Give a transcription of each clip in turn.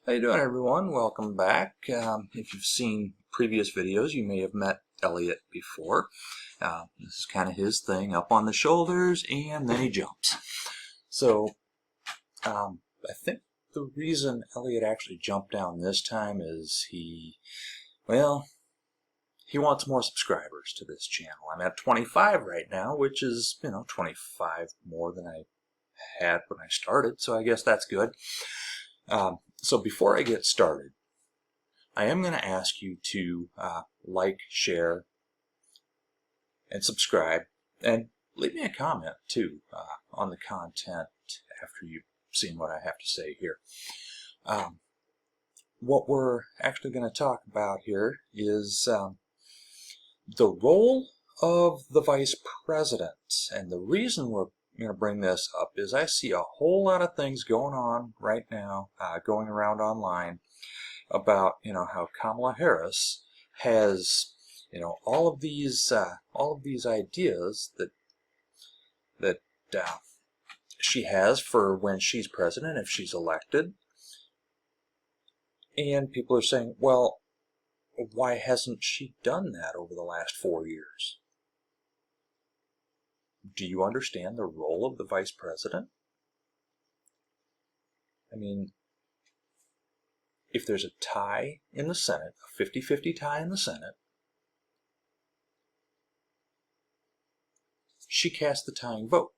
How you doing, everyone? Welcome back. If you've seen previous videos, you may have met Elliot before. This is kind of his thing, up on the shoulders, and then he jumps. So, I think the reason Elliot actually jumped down this time is he wants more subscribers to this channel. I'm at 25 right now, which is, 25 more than I had when I started, so I guess that's good. So before I get started, I am going to ask you to like, share, and subscribe, and leave me a comment too on the content after you've seen what I have to say here. What we're actually going to talk about here is the role of the Vice President, and the reason we're going to bring this up is I see a whole lot of things going on right now, going around online about how Kamala Harris has all of these ideas that she has for when she's president if she's elected, and people are saying, well, why hasn't she done that over the last 4 years? Do you understand the role of the Vice President? I mean, if there's a tie in the Senate, a 50-50 tie in the Senate, she casts the tying vote.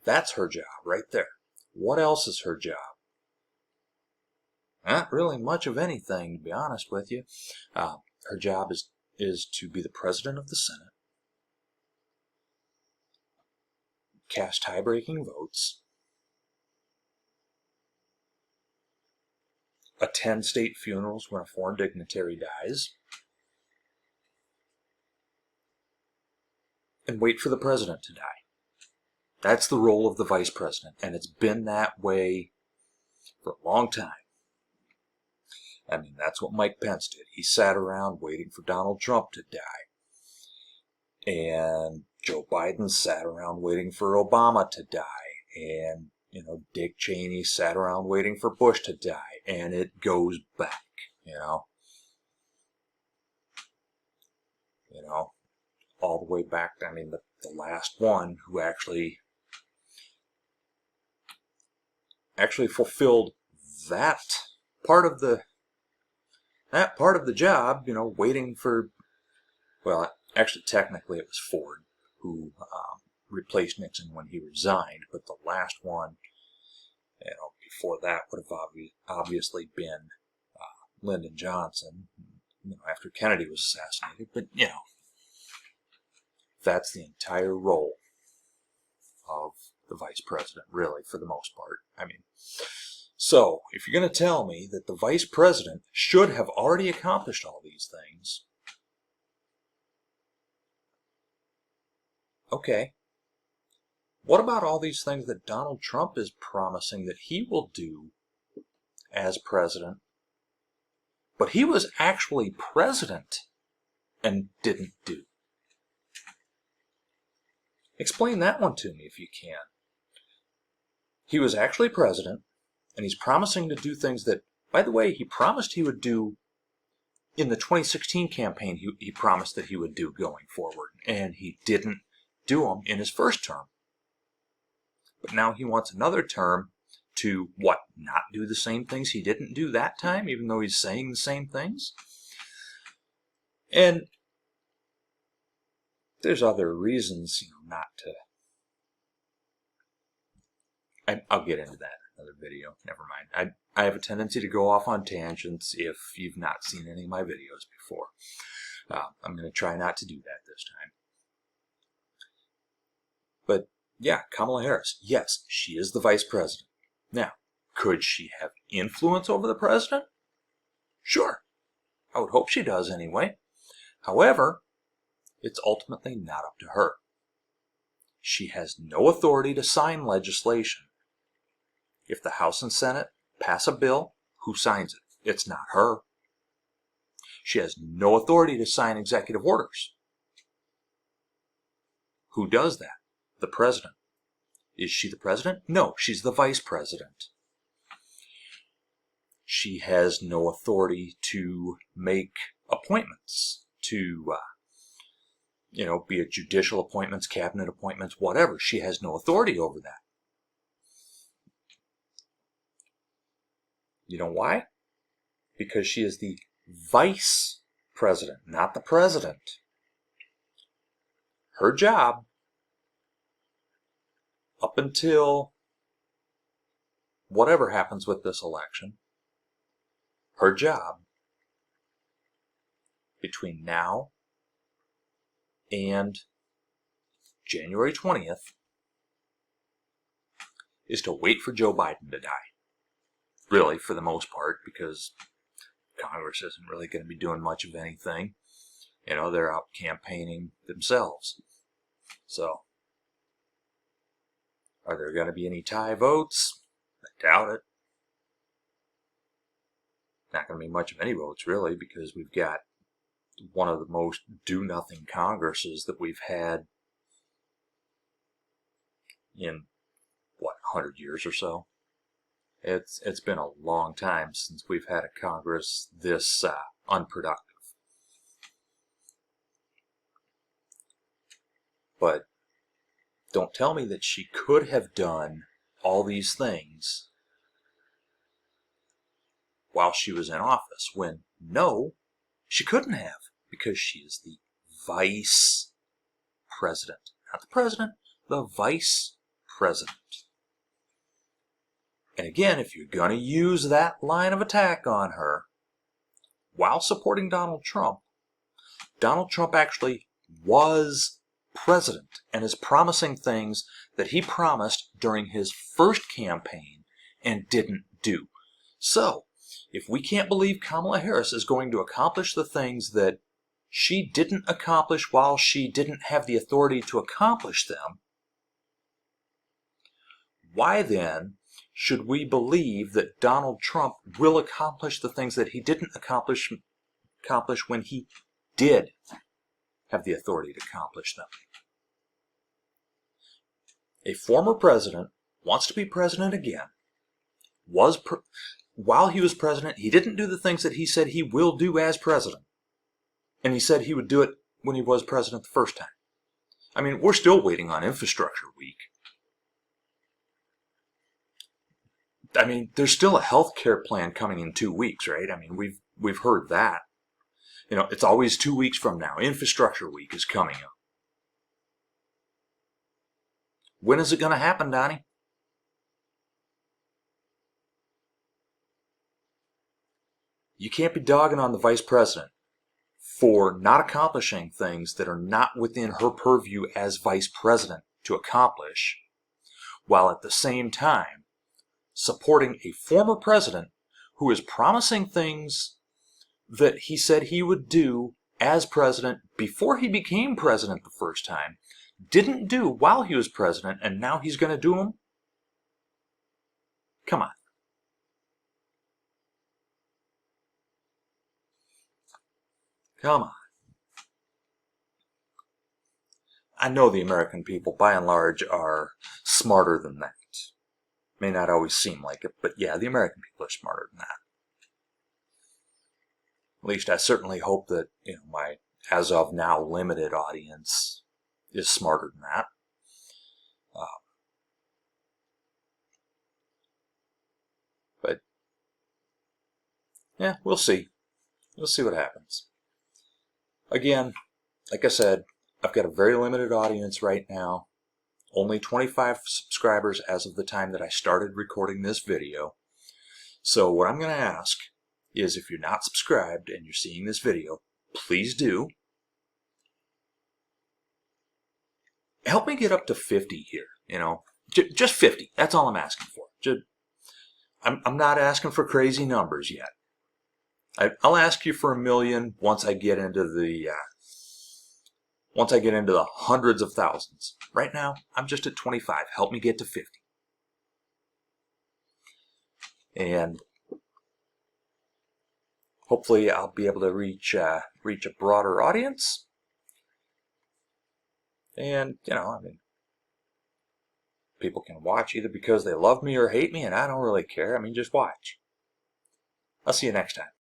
That's her job right there. What else is her job? Not really much of anything, to be honest with you. Her job is to be the president of the Senate, cast tie-breaking votes, attend state funerals when a foreign dignitary dies, and wait for the president to die. That's the role of the vice president, and it's been that way for a long time. I mean, that's what Mike Pence did. He sat around waiting for Donald Trump to die. And Joe Biden sat around waiting for Obama to die. And, Dick Cheney sat around waiting for Bush to die. And it goes back, all the way back. I mean, the last one who actually fulfilled that part of the job, waiting for, well, actually technically it was Ford who replaced Nixon when he resigned, but the last one, before that would have obviously been Lyndon Johnson, after Kennedy was assassinated, but, that's the entire role of the vice president, really, for the most part. I mean, so if you're going to tell me that the vice president should have already accomplished all these things, okay, what about all these things that Donald Trump is promising that he will do as president, but he was actually president and didn't do? Explain that one to me if you can. He was actually president, and he's promising to do things that, by the way, he promised he would do in the 2016 campaign. He promised that he would do going forward, and he didn't do them in his first term. But now he wants another term to, not do the same things he didn't do that time, even though he's saying the same things? And there's other reasons, not to. I'll get into that in another video. Never mind. I have a tendency to go off on tangents if you've not seen any of my videos before. I'm going to try not to do that this time. But yeah, Kamala Harris, yes, she is the vice president. Now, could she have influence over the president? Sure. I would hope she does anyway. However, it's ultimately not up to her. She has no authority to sign legislation. If the House and Senate pass a bill, who signs it? It's not her. She has no authority to sign executive orders. Who does that? The president. Is she the president? No, she's the vice president. she has no authority to make appointments, to be it judicial appointments, cabinet appointments, whatever. She has no authority over that. You know why? Because she is the vice president, not the president. Her job, up until whatever happens with this election, her job between now and January 20th is to wait for Joe Biden to die. Really, for the most part, because Congress isn't really going to be doing much of anything. They're out campaigning themselves. So, are there going to be any tie votes? I doubt it. Not going to be much of any votes, really, because we've got one of the most do-nothing Congresses that we've had in, 100 years or so? It's been a long time since we've had a Congress this unproductive. But don't tell me that she could have done all these things while she was in office, when no, she couldn't have, because she is the vice president. Not the president, the vice president. And again, if you're going to use that line of attack on her while supporting Donald Trump actually was president and is promising things that he promised during his first campaign and didn't do. So, if we can't believe Kamala Harris is going to accomplish the things that she didn't accomplish while she didn't have the authority to accomplish them, why then should we believe that Donald Trump will accomplish the things that he didn't accomplish when he did have the authority to accomplish them? A former president wants to be president again. While he was president, he didn't do the things that he said he will do as president. And he said he would do it when he was president the first time. I mean, we're still waiting on Infrastructure Week. I mean, there's still a health care plan coming in 2 weeks, right? I mean, we've heard that. It's always 2 weeks from now. Infrastructure Week is coming up. When is it going to happen, Donnie? You can't be dogging on the vice president for not accomplishing things that are not within her purview as vice president to accomplish, while at the same time supporting a former president who is promising things that he said he would do as president before he became president the first time, didn't do while he was president, and now he's going to do them? Come on. Come on. I know the American people, by and large, are smarter than that. May not always seem like it, but yeah, the American people are smarter than that. At least I certainly hope that my, as of now, limited audience is smarter than that. But yeah, we'll see. We'll see what happens. Again, like I said, I've got a very limited audience right now. Only 25 subscribers as of the time that I started recording this video. So what I'm going to ask is, if you're not subscribed and you're seeing this video, please do. Help me get up to 50 here, just 50. That's all I'm asking for. I'm not asking for crazy numbers yet. I'll ask you for 1 million once I get into the hundreds of thousands. Right now, I'm just at 25. Help me get to 50. And hopefully I'll be able to reach a broader audience. And, people can watch either because they love me or hate me, and I don't really care. I mean, just watch. I'll see you next time.